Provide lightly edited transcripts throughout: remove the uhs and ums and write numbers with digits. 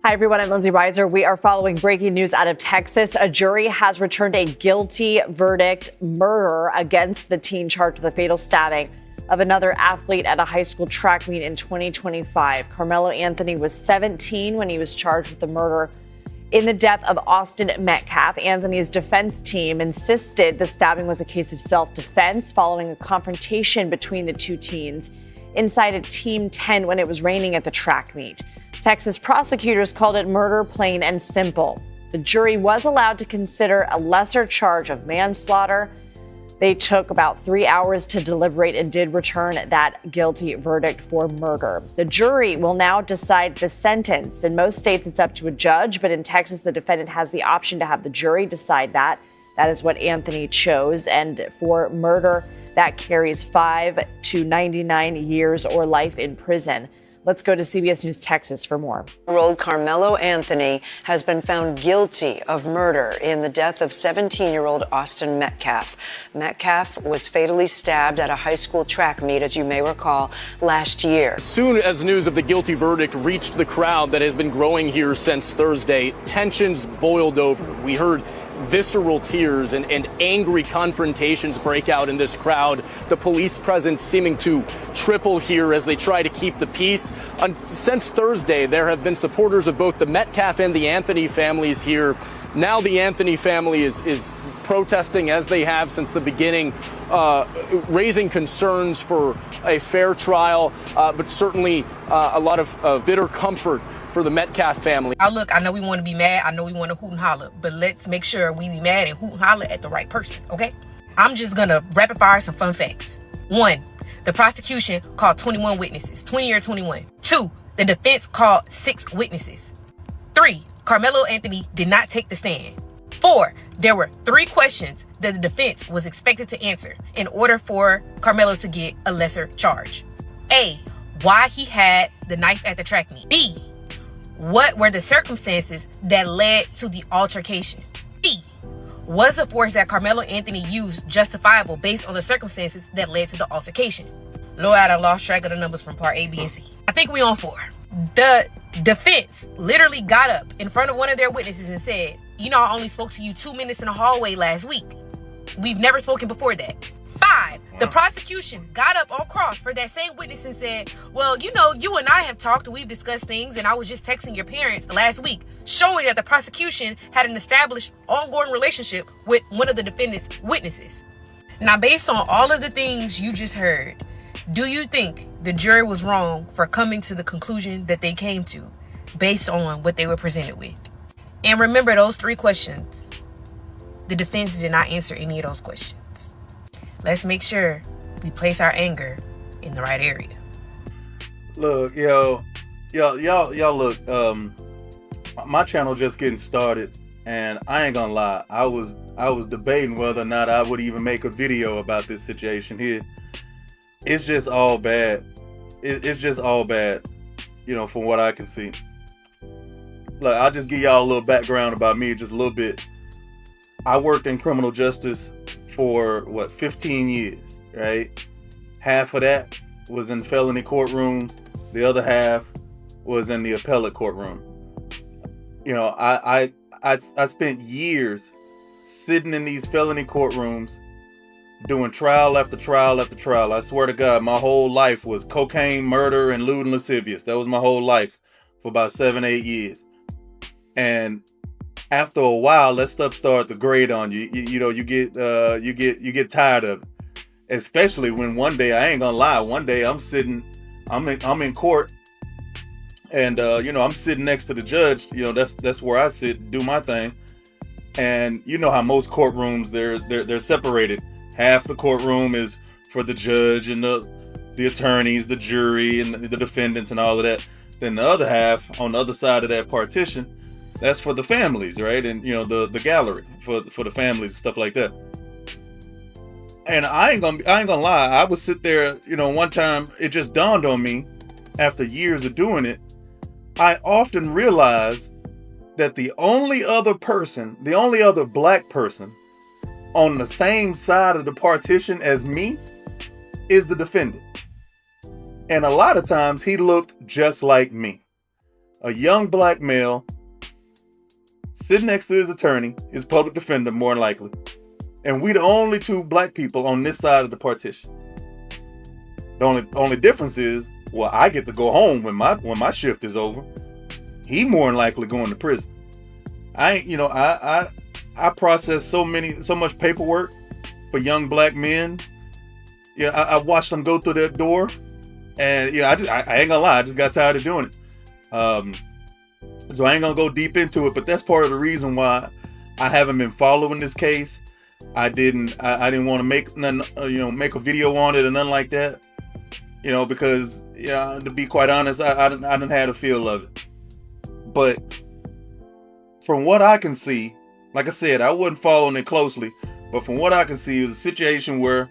Hi, everyone. I'm Lindsay Reiser. We are following breaking news out of Texas. A jury has returned a guilty verdict, murder, against the teen charged with the fatal stabbing of another athlete at a high school track meet in 2025. Karmelo Anthony was 17 when he was charged with the murder in the death of Austin Metcalf. Anthony's defense team insisted the stabbing was a case of self-defense following a confrontation between the two teens inside a team tent when it was raining at the track meet. Texas prosecutors called it murder, plain and simple. The jury was allowed to consider a lesser charge of manslaughter. They took about 3 hours to deliberate and did return that guilty verdict for murder. The jury will now decide the sentence. In most states, it's up to a judge, but in Texas, the defendant has the option to have the jury decide that. That is what Anthony chose. And for murder, that carries 5 to 99 years or life in prison. Let's go to CBS News Texas for more. Karmelo Anthony has been found guilty of murder in the death of 17-year-old Austin Metcalf. Metcalf was fatally stabbed at a high school track meet, as you may recall, last year. As soon as news of the guilty verdict reached the crowd that has been growing here since Thursday, tensions boiled over. We heard visceral tears and angry confrontations break out in this crowd. The police presence seeming to triple here as they try to keep the peace. Since Thursday, there have been supporters of both the Metcalf and the Anthony families here. Now the Anthony family is protesting, as they have since the beginning, raising concerns for a fair trial, but certainly a lot of bitter comfort for the Metcalf family. Look, I know we want to be mad. I know we want to hoot and holler, but let's make sure we be mad and hoot and holler at the right person, okay? I'm just going to rapid fire some fun facts. 1, the prosecution called 21 witnesses, 20 or 21. 2, the defense called 6 witnesses. 3, Karmelo Anthony did not take the stand. 4, there were 3 questions that the defense was expected to answer in order for Karmelo to get a lesser charge. A, why he had the knife at the track meet. B, what were the circumstances that led to the altercation? B, was the force that Karmelo Anthony used justifiable based on the circumstances that led to the altercation? Lord, I done lost track of the numbers from part A, B, and C. I think we on 4. The defense literally got up in front of one of their witnesses and said, you know, I only spoke to you 2 minutes in the hallway last week. We've never spoken before that. 5, the prosecution got up on cross for that same witness and said, well, you know, you and I have talked, we've discussed things, and I was just texting your parents last week, showing that the prosecution had an established ongoing relationship with one of the defendant's witnesses. Now, based on all of the things you just heard, do you think the jury was wrong for coming to the conclusion that they came to based on what they were presented with? And remember those 3 questions. The defense did not answer any of those questions. Let's make sure we place our anger in the right area. Look, y'all look, my channel just getting started, and I ain't gonna lie, I was debating whether or not I would even make a video about this situation here. It's just all bad. It's just all bad, you know, from what I can see. Look, I'll just give y'all a little background about me, just a little bit. I worked in criminal justice for 15 years, right? Half of that was in felony courtrooms. The other half was in the appellate courtroom. You know, I spent years sitting in these felony courtrooms doing trial after trial after trial. I swear to God, my whole life was cocaine, murder, and lewd and lascivious. That was my whole life for about 7-8 years. And after a while, that stuff starts to grate on you. You get tired of it. Especially when one day, I ain't gonna lie, one day I'm in court, and I'm sitting next to the judge. You know, that's where I sit, do my thing. And you know how most courtrooms they're separated. Half the courtroom is for the judge and the attorneys, the jury, and the defendants, and all of that. Then the other half, on the other side of that partition, that's for the families, right? And you know, the gallery for the families and stuff like that. And I ain't gonna lie, I would sit there, you know, one time it just dawned on me after years of doing it. I often realized that the only other black person on the same side of the partition as me is the defendant. And a lot of times he looked just like me. a young black male sitting next to his attorney, his public defender, more than likely. And we the only two black people on this side of the partition. The only difference is, well, I get to go home when my shift is over. He more than likely going to prison. I process so much paperwork for young black men. Yeah, I watched them go through that door, and I ain't gonna lie, I just got tired of doing it. So I ain't gonna go deep into it, but that's part of the reason why I haven't been following this case. I didn't want to make nothing, make a video on it or nothing like that. Because to be quite honest, I didn't have a feel of it. But from what I can see, like I said, I wasn't following it closely, but from what I can see, it was a situation where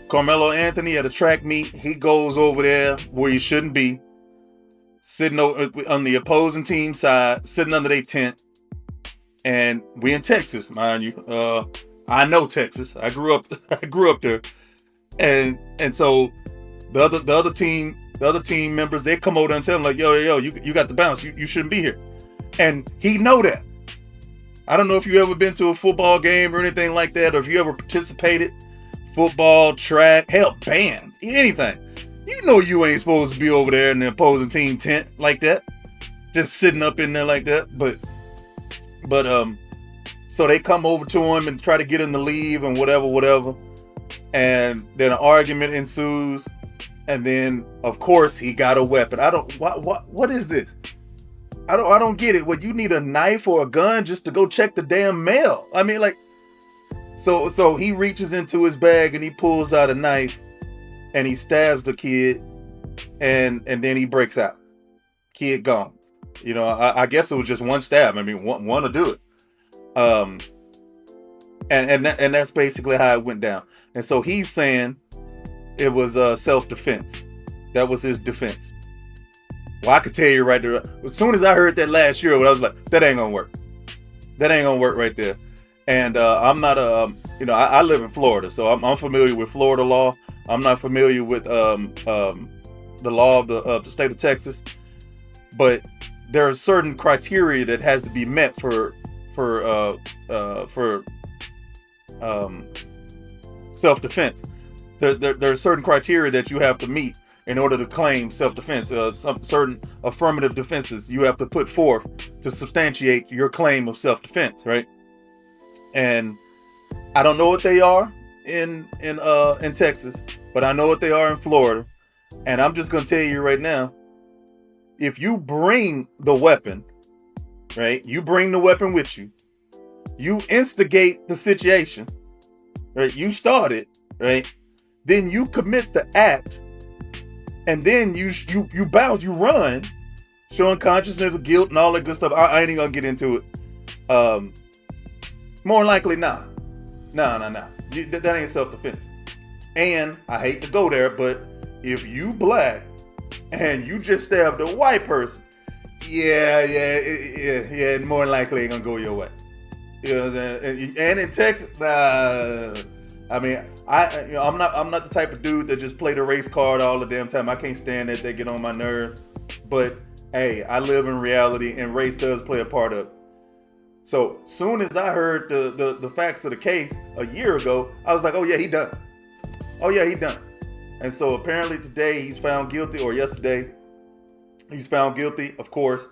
Karmelo Anthony at a track meet, he goes over there where he shouldn't be, sitting on the opposing team side, sitting under their tent. And we in Texas, mind you. I know Texas. I grew up there. And so the other team members, they come over and tell him like, yo, you got the bounce. You shouldn't be here. And he know that. I don't know if you ever been to a football game or anything like that, or if you ever participated. Football, track, hell, band, anything. You ain't supposed to be over there in the opposing team tent like that. Just sitting up in there like that. But so they come over to him and try to get him to leave and whatever. And then an argument ensues. And then, of course, he got a weapon. What is this? I don't get it. What, you need a knife or a gun just to go check the damn mail? I mean, like, so he reaches into his bag and he pulls out a knife and he stabs the kid and then he breaks out. Kid gone. I guess it was just one stab. I mean, one to do it. And that's basically how it went down. And so he's saying it was self-defense. That was his defense. Well, I could tell you right there. As soon as I heard that last year, I was like, that ain't gonna work. That ain't gonna work right there. And I'm not I live in Florida, so I'm familiar with Florida law. I'm not familiar with the law of the state of Texas, but there are certain criteria that has to be met for self-defense. There are certain criteria that you have to meet in order to claim self-defense. Some certain affirmative defenses you have to put forth to substantiate your claim of self-defense, right? And I don't know what they are in Texas, but I know what they are in Florida. And I'm just gonna tell you right now, if you bring the weapon, right? You bring the weapon with you. You instigate the situation, right? You start it, right? Then you commit the act, and then you bounce, you run, showing consciousness of guilt and all that good stuff. I ain't even gonna get into it. More likely, nah. That ain't self-defense. And I hate to go there, but if you black and you just stabbed a white person, yeah, more than likely ain't gonna go your way. You know what I'm saying? And in Texas, nah. I mean, I'm not the type of dude that just play the race card all the damn time. I can't stand that. They get on my nerves. But hey, I live in reality, and race does play a part of it. So soon as I heard the facts of the case a year ago, I was like, oh yeah, he done. And so apparently today he's found guilty, or yesterday he's found guilty, of course.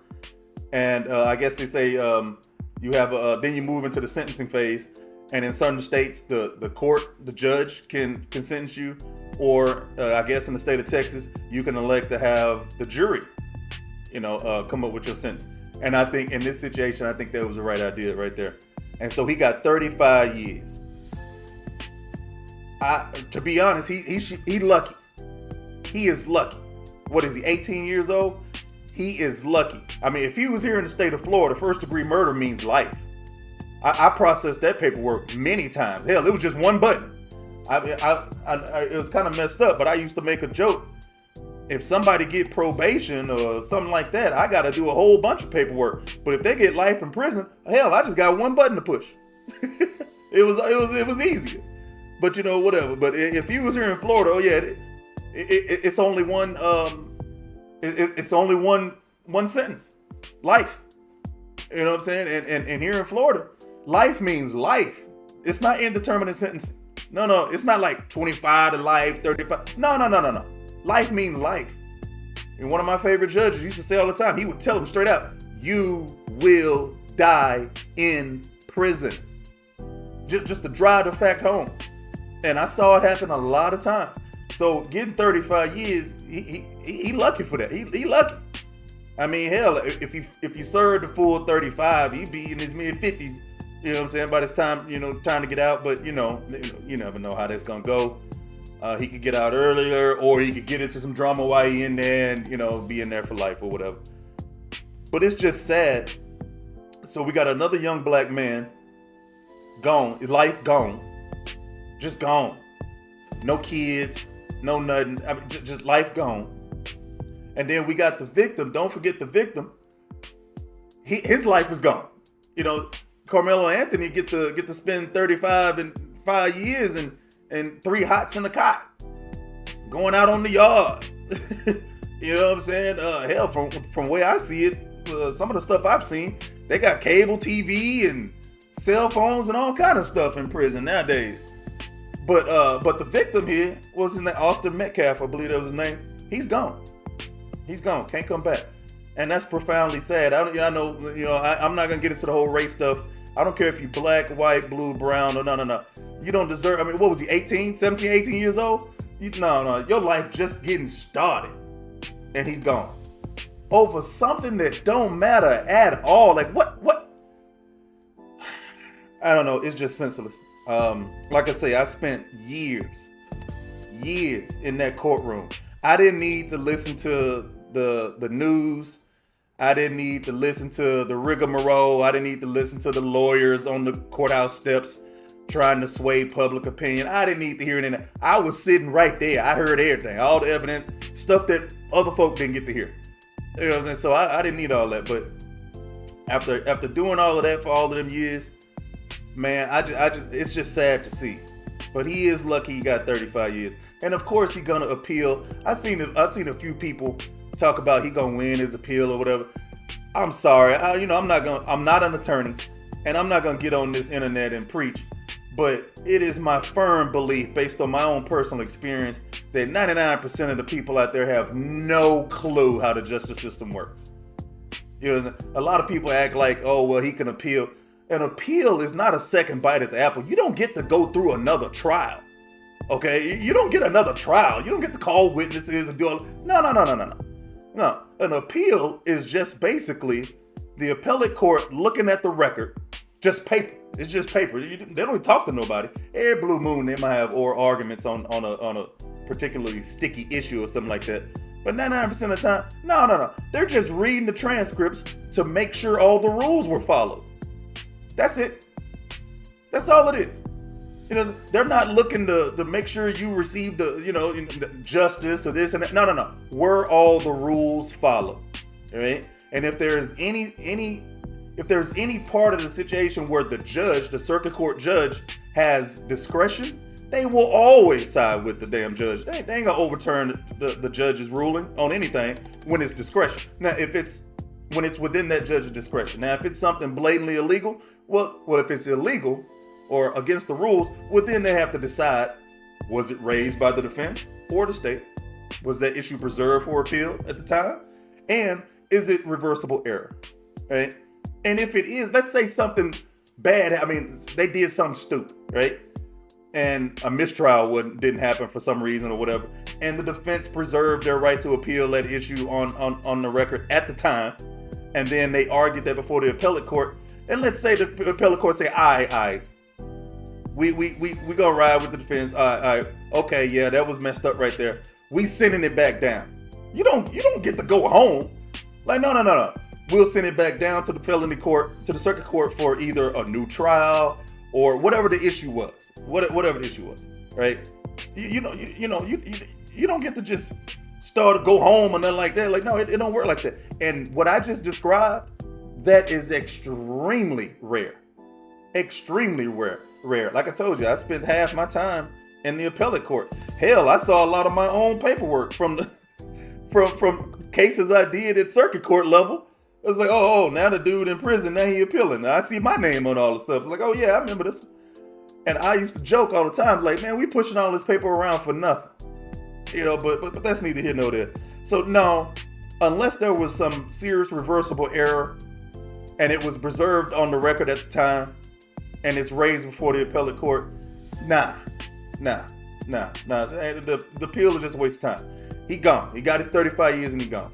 And I guess they say you have then you move into the sentencing phase. And in certain states, the court, the judge can sentence you, or I guess in the state of Texas, you can elect to have the jury, come up with your sentence. And I think in this situation, I think that was the right idea right there. And so he got 35 years. To be honest, he lucky. He is lucky. What is he, 18 years old? He is lucky. I mean, if he was here in the state of Florida, first degree murder means life. I processed that paperwork many times. Hell, it was just one button. It was kind of messed up, but I used to make a joke. If somebody get probation or something like that, I got to do a whole bunch of paperwork. But if they get life in prison, hell, I just got one button to push. It was easier. But whatever. But if he was here in Florida, oh yeah, it's only one. It's only one one sentence: life. You know what I'm saying? And here in Florida, life means life. It's not indeterminate sentencing. No, it's not like 25 to life, 35. No. Life means life. And one of my favorite judges used to say all the time, he would tell them straight out, you will die in prison. Just to drive the fact home. And I saw it happen a lot of times. So getting 35 years, he lucky for that. He lucky. I mean, hell, if he served the full 35, he'd be in his mid-50s. You know what I'm saying? By this time, time to get out. But, you never know how that's going to go. He could get out earlier, or he could get into some drama while he in there and, be in there for life or whatever. But it's just sad. So we got another young black man gone. Life gone. Just gone. No kids. No nothing. I mean, just life gone. And then we got the victim. Don't forget the victim. His life is gone. Karmelo Anthony get to spend 35 and 5 years and 3 hots in the cot, going out on the yard. You know what I'm saying? Hell, from where I see it, some of the stuff I've seen, they got cable TV and cell phones and all kind of stuff in prison nowadays. But the victim here was his name, Austin Metcalf, I believe that was his name. He's gone. He's gone. Can't come back. And that's profoundly sad. I'm not gonna get into the whole race stuff. I don't care if you're black, white, blue, brown, or no. You don't deserve. I mean, what was he? 17 years old? No. Your life just getting started, and he's gone over something that don't matter at all. Like what? I don't know. It's just senseless. Like I say, I spent years in that courtroom. I didn't need to listen to the news. I didn't need to listen to the Riga Moró. I didn't need to listen to the lawyers on the courthouse steps trying to sway public opinion. I didn't need to hear anything. I was sitting right there. I heard everything, all the evidence, stuff that other folk didn't get to hear. You know what I'm saying? So I didn't need all that. But after doing all of that for all of them years, man, I just it's just sad to see. But he is lucky he got 35 years. And of course he's gonna appeal. I've seen a few people talk about he gonna win his appeal or whatever. I'm sorry, I'm not an attorney, and I'm not gonna get on this internet and preach, but it is my firm belief, based on my own personal experience, that 99% of the people out there have no clue how the justice system works. A lot of people act like, oh well, he can appeal. An appeal is not a second bite at the apple. You don't get to go through another trial. Okay, you don't get another trial. You don't get to call witnesses and do all. No, an appeal is just basically the appellate court looking at the record, just paper. It's just paper. They don't even talk to nobody. Every blue moon, they might have oral arguments on a particularly sticky issue or something like that. But 99% of the time, no. They're just reading the transcripts to make sure all the rules were followed. That's it. That's all it is. They're not looking to make sure you receive the justice or this and that. No. Were all the rules followed? All right. And if there's any part of the situation where the circuit court judge has discretion, they will always side with the damn judge. They ain't gonna overturn the judge's ruling on anything when it's discretion. Now, when it's within that judge's discretion. Now, if it's something blatantly illegal, well, if it's illegal or against the rules, well, then they have to decide, was it raised by the defense or the state? Was that issue preserved for appeal at the time? And is it reversible error? Right? And if it is, let's say something bad, they did something stupid, right? And a mistrial didn't happen for some reason or whatever, and the defense preserved their right to appeal that issue on the record at the time, and then they argued that before the appellate court, and let's say the appellate court say, all right, we gonna ride with the defense, all right, okay, yeah, that was messed up right there. We sending it back down. You don't get to go home. Like, no. We'll send it back down to the felony court, to the circuit court for either a new trial or whatever the issue was. Whatever the issue was, right? You don't get to just start to go home or nothing like that. Like, no, it don't work like that. And what I just described, that is extremely rare. Extremely rare. Like I told you, I spent half my time in the appellate court. Hell, I saw a lot of my own paperwork from cases I did at circuit court level. It's like, oh, now the dude in prison, now he appealing. Now I see my name on all the stuff. It's like, oh yeah, I remember this. And I used to joke all the time, like, man, we pushing all this paper around for nothing. But that's neither here nor there. So no, unless there was some serious reversible error and it was preserved on the record at the time and it's raised before the appellate court, nah. The appeal is just a waste of time. He gone. He got his 35 years and he gone.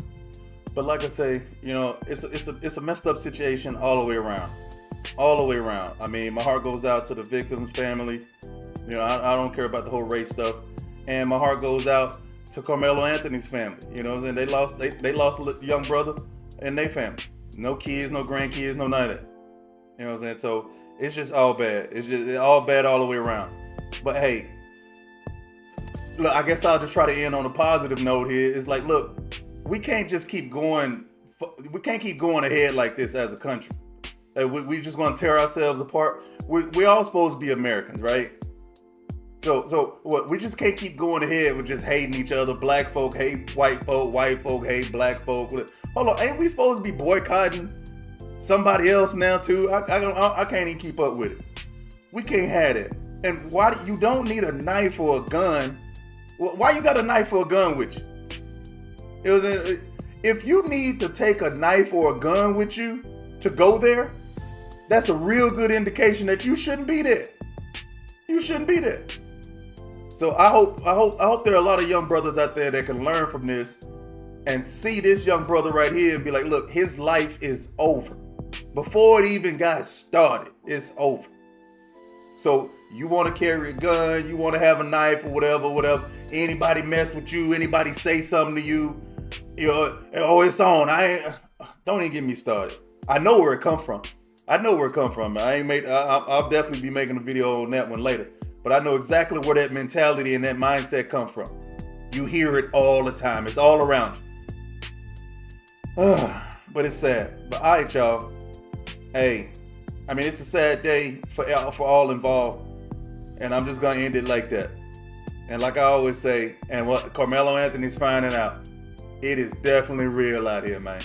But like I say, it's a messed up situation all the way around. All the way around. I mean, my heart goes out to the victims' families. I don't care about the whole race stuff. And my heart goes out to Karmelo Anthony's family. You know what I'm saying? They lost a young brother and their family. No kids, no grandkids, no none of that. You know what I'm saying? So it's just all bad. It's just all bad all the way around. But hey, look, I guess I'll just try to end on a positive note here. It's like, look, we can't just keep going. We can't keep going ahead like this as a country. We just going to tear ourselves apart. We all supposed to be Americans, right? So what? We just can't keep going ahead with just hating each other. Black folk hate white folk hate black folk. Hold on, ain't we supposed to be boycotting somebody else now too? I can't even keep up with it. We can't have it. And why you don't need a knife or a gun? Why you got a knife or a gun with you? If you need to take a knife or a gun with you to go there, that's a real good indication that you shouldn't be there. You shouldn't be there. So I hope there are a lot of young brothers out there that can learn from this and see this young brother right here and be like, look, his life is over. Before it even got started, it's over. So you want to carry a gun, you want to have a knife or whatever. Anybody mess with you, anybody say something to you, oh, it's on. Don't even get me started. I know where it come from. I'll definitely be making a video on that one later. But I know exactly where that mentality and that mindset come from. You hear it all the time. It's all around you. But it's sad. But all right, y'all. Hey, I mean, it's a sad day for all involved. And I'm just going to end it like that. And like I always say, and what Karmelo Anthony's finding out, it is definitely real out here, man.